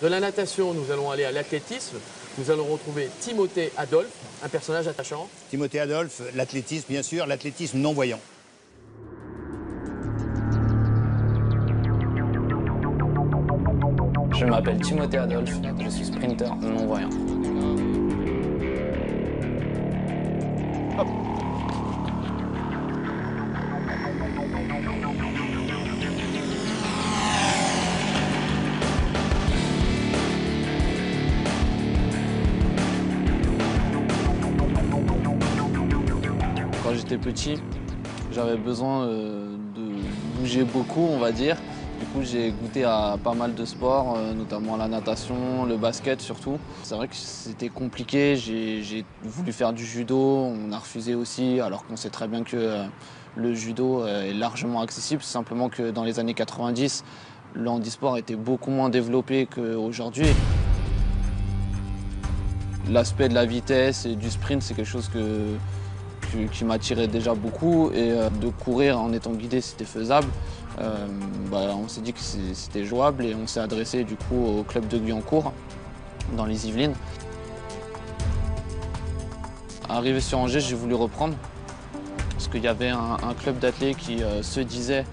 De la natation, nous allons aller à l'athlétisme. Nous allons retrouver Timothée Adolphe, un personnage attachant. Timothée Adolphe, l'athlétisme, bien sûr, l'athlétisme non-voyant. Je m'appelle Timothée Adolphe, je suis sprinter non-voyant. Hop. Quand j'étais petit, j'avais besoin de bouger beaucoup, on va dire. Du coup, j'ai goûté à pas mal de sports, notamment la natation, le basket surtout. C'est vrai que c'était compliqué, j'ai voulu faire du judo, on a refusé aussi, alors qu'on sait très bien que le judo est largement accessible. C'est simplement que dans les années 90, le handisport était beaucoup moins développé qu'aujourd'hui. L'aspect de la vitesse et du sprint, c'est quelque chose qui m'attirait déjà beaucoup, et de courir en étant guidé, c'était faisable. On s'est dit que c'était jouable et on s'est adressé du coup au club de Guyancourt dans les Yvelines. Arrivé sur Angers, j'ai voulu reprendre parce qu'il y avait un club d'athlètes qui se disait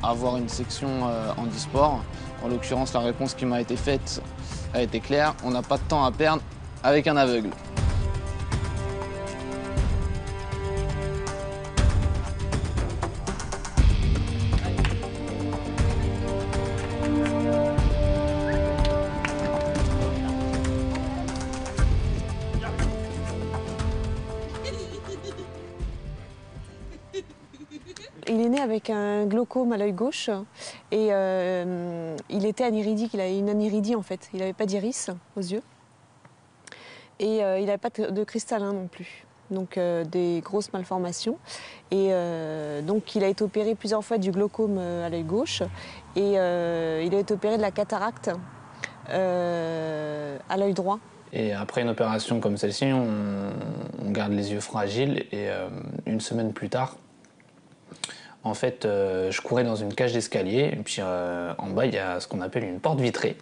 avoir une section handisport. En l'occurrence, la réponse qui m'a été faite a été claire, on n'a pas de temps à perdre avec un aveugle. Il est né avec un glaucome à l'œil gauche et il était anirydique, il avait une aniridie en fait. Il n'avait pas d'iris aux yeux et il n'avait pas de cristallin non plus. Donc des grosses malformations. Et donc il a été opéré plusieurs fois du glaucome à l'œil gauche et il a été opéré de la cataracte à l'œil droit. Et après une opération comme celle-ci, on garde les yeux fragiles et une semaine plus tard, en fait, je courais dans une cage d'escalier et puis en bas, il y a ce qu'on appelle une porte vitrée.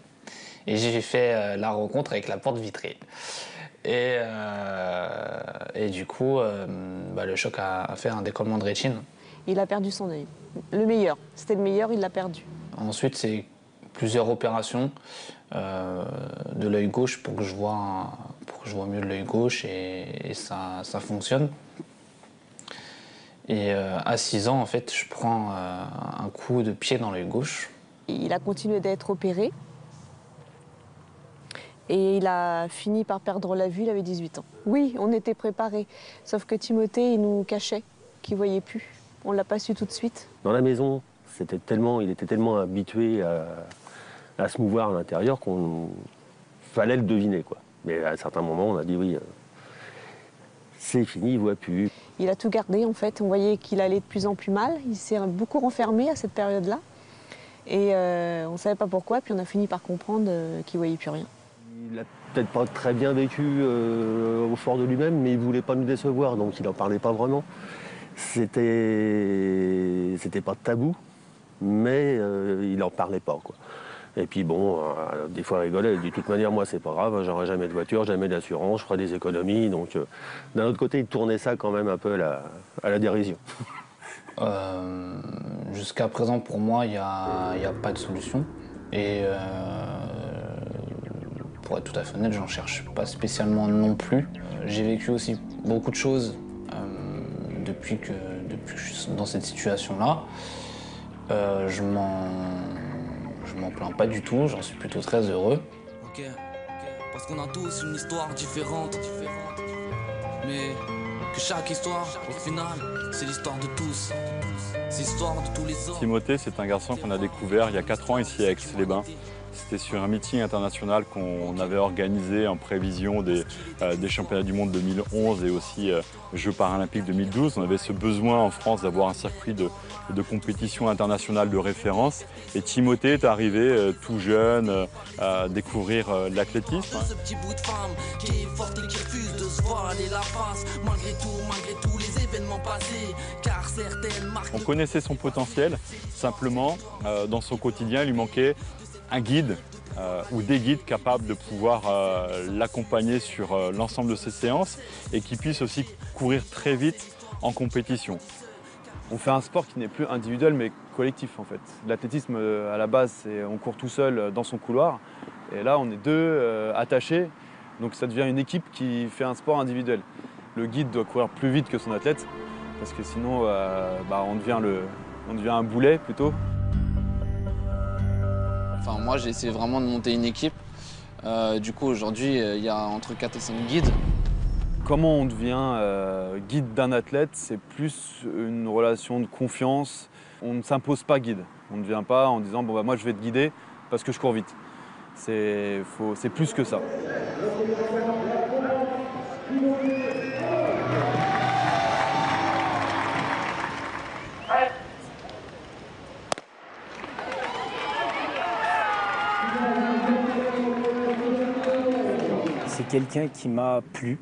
Et j'ai fait la rencontre avec la porte vitrée. Et du coup, le choc a fait un décollement de rétine. Il a perdu son œil. Le meilleur. C'était le meilleur, il l'a perdu. Ensuite, c'est plusieurs opérations de l'œil gauche pour que je vois mieux de l'œil gauche et ça fonctionne. Et à 6 ans, en fait, je prends un coup de pied dans l'œil gauche. Il a continué d'être opéré. Et il a fini par perdre la vue, il avait 18 ans. Oui, on était préparés. Sauf que Timothée, il nous cachait qu'il ne voyait plus. On ne l'a pas su tout de suite. Dans la maison, il était tellement habitué à se mouvoir à l'intérieur qu'on fallait le deviner, quoi. Mais à un certain moment, on a dit oui, c'est fini, il ne voit plus. Il a tout gardé en fait, on voyait qu'il allait de plus en plus mal. Il s'est beaucoup renfermé à cette période-là. Et on ne savait pas pourquoi, puis on a fini par comprendre qu'il ne voyait plus rien. Il n'a peut-être pas très bien vécu au fort de lui-même, mais il ne voulait pas nous décevoir, donc il n'en parlait pas vraiment. C'était pas tabou, mais il n'en parlait pas, quoi. Et puis bon, des fois il rigolait, il dit de toute manière, moi c'est pas grave, j'aurai jamais de voiture, jamais d'assurance, je ferai des économies. Donc d'un autre côté, il tournait ça quand même un peu à la dérision. Jusqu'à présent, pour moi, il n'y a pas de solution. Et pour être tout à fait honnête, j'en cherche pas spécialement non plus. J'ai vécu aussi beaucoup de choses depuis que je suis dans cette situation-là. Je m'en plains pas du tout, j'en suis plutôt très heureux. Ok, parce qu'on a tous une histoire différente. Mais que chaque histoire, au final, c'est l'histoire de tous. C'est l'histoire de tous les autres. Timothée, c'est un garçon qu'on a découvert il y a 4 ans ici à Aix-les-Bains. C'était sur un meeting international qu'on avait organisé en prévision des championnats du monde 2011 et aussi Jeux paralympiques 2012. On avait ce besoin en France d'avoir un circuit de compétition internationale de référence. Et Timothée est arrivé tout jeune à découvrir l'athlétisme. Ce petit bout de femme qui est forte et qui refuse de se voiler la face, malgré tous les événements passés, car certaines marques... On connaissait son potentiel, simplement dans son quotidien il lui manquait un guide, ou des guides capables de pouvoir l'accompagner sur l'ensemble de ses séances et qui puissent aussi courir très vite en compétition. On fait un sport qui n'est plus individuel mais collectif en fait. L'athlétisme à la base, on court tout seul dans son couloir et là on est deux attachés, donc ça devient une équipe qui fait un sport individuel. Le guide doit courir plus vite que son athlète parce que sinon on devient un boulet plutôt. Enfin, moi j'ai essayé vraiment de monter une équipe. Du coup aujourd'hui il y a entre 4 et 5 guides. Comment on devient guide d'un athlète, c'est plus une relation de confiance. On ne s'impose pas guide. On ne vient pas en disant moi je vais te guider parce que je cours vite. C'est plus que ça. C'est quelqu'un qui m'a plu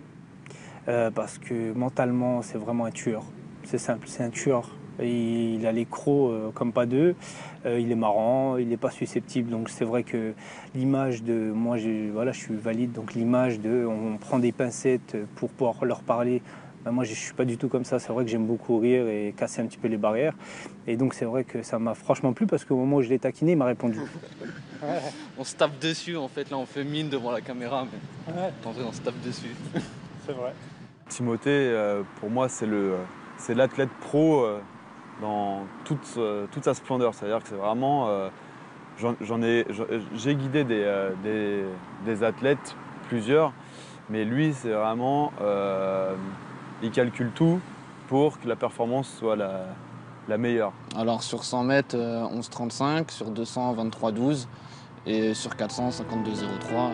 parce que mentalement c'est vraiment un tueur. C'est simple, c'est un tueur. Et il a les crocs comme pas deux, il est marrant, il n'est pas susceptible. Donc c'est vrai que l'image de moi, je suis valide, donc l'image de on prend des pincettes pour pouvoir leur parler. Ben moi je ne suis pas du tout comme ça. C'est vrai que j'aime beaucoup rire et casser un petit peu les barrières. Et donc c'est vrai que ça m'a franchement plu parce qu'au moment où je l'ai taquiné, il m'a répondu. On se tape dessus en fait, là on fait mine devant la caméra, mais en vrai on se tape dessus. C'est vrai. Timothée, pour moi, c'est l'athlète pro dans toute sa splendeur. C'est-à-dire que c'est vraiment... j'ai guidé des athlètes, plusieurs, mais lui, c'est vraiment... il calcule tout pour que la performance soit la meilleure. Alors sur 100 mètres, 11,35, sur 200, 23,12 et sur 400, 52,03.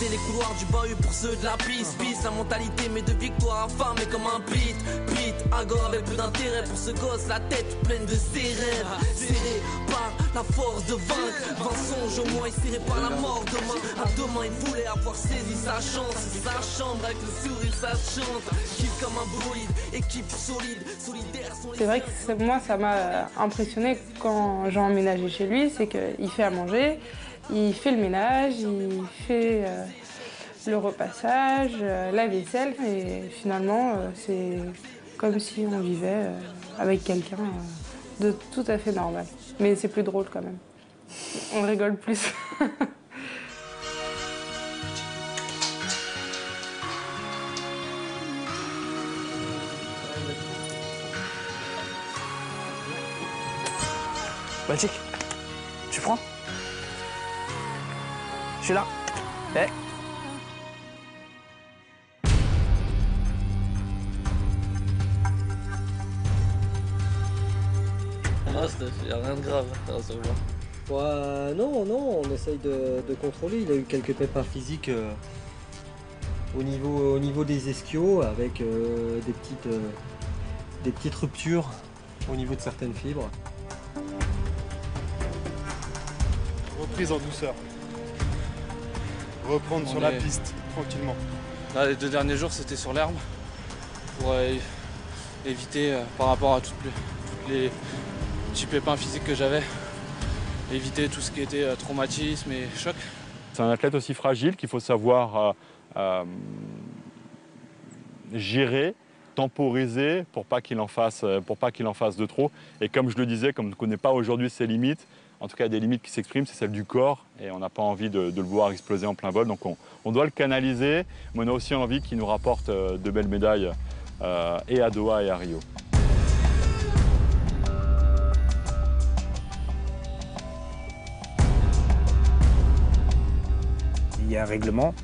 Les couloirs du bahut pour ceux de la piste. La mentalité mais de victoire affamée comme un pit. Agor avec peu d'intérêt pour ce gosse, la tête pleine de ses rêves. Serré par la force de vaincre. Vincent au moins serré par la mort demain. À demain il voulait avoir saisi sa chance. Sa chambre avec le sourire ça chante. Kiffe comme un bolide, équipe solide, solidaire. C'est vrai que moi ça m'a impressionné quand j'ai emménagé chez lui. C'est qu'il fait à manger. Il fait le ménage, il fait le repassage, la vaisselle et finalement c'est comme si on vivait avec quelqu'un de tout à fait normal. Mais c'est plus drôle quand même. On rigole plus. Magic, tu prends ? Je suis là. Hey. Ah, il n'y a rien de grave, ça va. Ouais, non, on essaye de contrôler. Il a eu quelques pépins physiques au niveau des ischios avec des petites ruptures au niveau de certaines fibres. Reprise en douceur. Reprendre sur la piste, tranquillement. Là, les 2 derniers jours, c'était sur l'herbe pour éviter, par rapport à tous les petits pépins physiques que j'avais, éviter tout ce qui était traumatisme et choc. C'est un athlète aussi fragile qu'il faut savoir gérer, temporiser pour pas qu'il en fasse de trop. Et comme je le disais, comme on ne connaît pas aujourd'hui ses limites, en tout cas, il y a des limites qui s'expriment, c'est celle du corps, et on n'a pas envie de le voir exploser en plein vol. Donc on doit le canaliser, mais on a aussi envie qu'il nous rapporte de belles médailles, et à Doha et à Rio. Il y a un règlement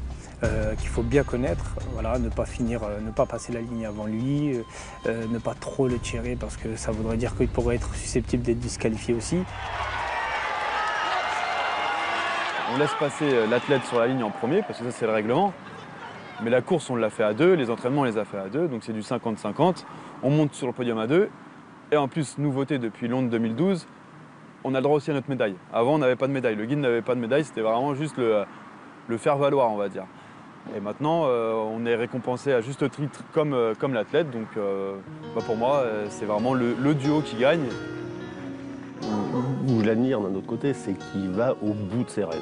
qu'il faut bien connaître, voilà, ne pas passer la ligne avant lui, ne pas trop le tirer parce que ça voudrait dire qu'il pourrait être susceptible d'être disqualifié aussi. On laisse passer l'athlète sur la ligne en premier, parce que ça c'est le règlement. Mais la course on l'a fait à 2, les entraînements on les a fait à 2, donc c'est du 50-50. On monte sur le podium à 2. Et en plus, nouveauté depuis Londres 2012, on a le droit aussi à notre médaille. Avant, on n'avait pas de médaille. Le guide n'avait pas de médaille, c'était vraiment juste le faire valoir, on va dire. Et maintenant, on est récompensé à juste titre comme l'athlète. Donc pour moi, c'est vraiment le duo qui gagne. Où je l'admire d'un autre côté, c'est qu'il va au bout de ses rêves.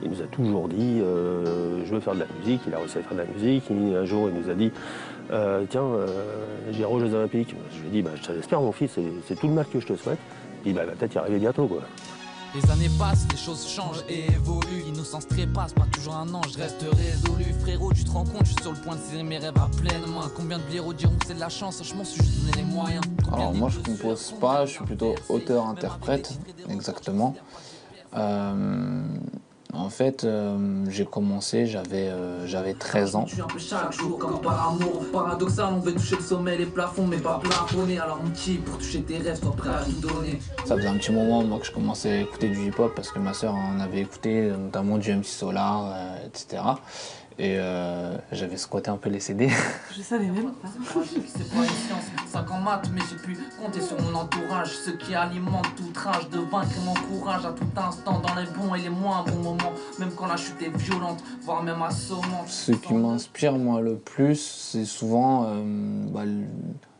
Il nous a toujours dit je veux faire de la musique, il a réussi à faire de la musique. Un jour, il nous a dit tiens, j'irai aux Jeux Olympiques. Je lui ai dit je t'espère, mon fils, c'est tout le mal que je te souhaite. Il dit va peut-être y arriver bientôt, quoi. Les années passent, les choses changent et évoluent. L'innocence trépasse, pas toujours un ange, je reste résolu. Frérot, tu te rends compte, je suis sur le point de serrer mes rêves à pleine main. Combien de blaireaux diront que c'est de la chance, je m'en suis juste donné les moyens. Alors moi je compose pas, je suis plutôt auteur-interprète, exactement. En fait, j'ai commencé, j'avais 13 ans. Chaque jour comme par amour, paradoxal, on veut toucher le sommet, les plafonds, mais pas plafonner. Alors mon petit, pour toucher tes rêves, sois prêt à tout donner. Ça faisait un petit moment moi que je commençais à écouter du hip-hop parce que ma sœur en avait écouté, notamment du MC Solar, etc. Et j'avais squatté un peu les CD. Je savais même pas. C'est pas une science, 5 en maths, mais j'ai pu compter sur mon entourage. Ce qui alimente toute rage de vaincre et m'encourage à tout instant dans les bons et les moins bons moments. Même quand la chute est violente, voire même assommante. Ce qui m'inspire moi le plus, c'est souvent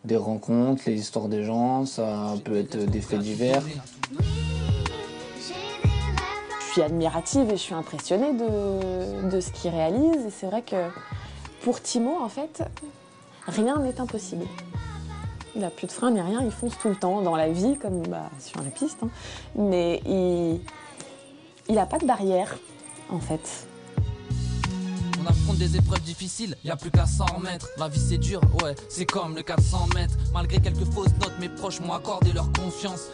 des rencontres, les histoires des gens, ça peut être des faits divers. Je suis admirative et je suis impressionnée de ce qu'il réalise. Et c'est vrai que pour Timo, en fait, rien n'est impossible. Il n'a plus de frein ni rien, il fonce tout le temps dans la vie, comme sur la piste. Hein. Mais il n'a pas de barrière, en fait. On affronte des épreuves difficiles, y a plus qu'à s'en remettre. La vie c'est dur, ouais, c'est comme le 400 mètres. Malgré quelques fausses notes, mes proches m'ont accordé leur confiance.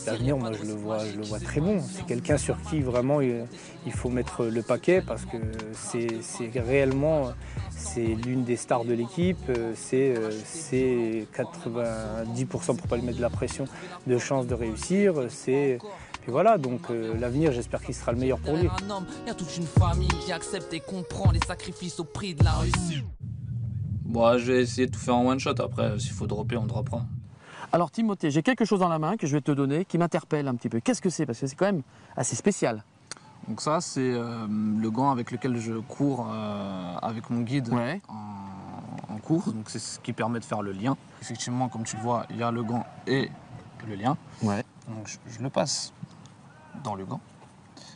L'avenir, moi je le vois très bon. C'est quelqu'un sur qui vraiment il faut mettre le paquet parce que c'est réellement l'une des stars de l'équipe. C'est 90%, pour pas lui mettre de la pression, de chances de réussir. Et voilà, donc l'avenir, j'espère qu'il sera le meilleur pour lui. Il y a toute une famille qui accepte et comprend les sacrifices au prix de la réussite. Bon, je vais essayer de tout faire en one shot. Après, s'il faut dropper, on droppera. Alors Timothée, j'ai quelque chose dans la main que je vais te donner qui m'interpelle un petit peu. Qu'est-ce que c'est? Parce que c'est quand même assez spécial. Donc ça, c'est le gant avec lequel je cours avec mon guide en cours. Donc c'est ce qui permet de faire le lien. Effectivement, comme tu le vois, il y a le gant et le lien. Ouais. Donc je le passe dans le gant,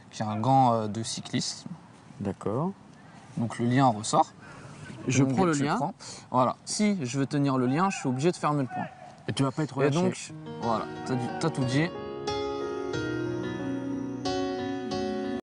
qui est un gant de cycliste. D'accord. Donc le lien ressort. Je prends le lien. Voilà. Si je veux tenir le lien, je suis obligé de fermer le poing. Et tu vas pas être relâché. Et donc, voilà, t'as tout dit.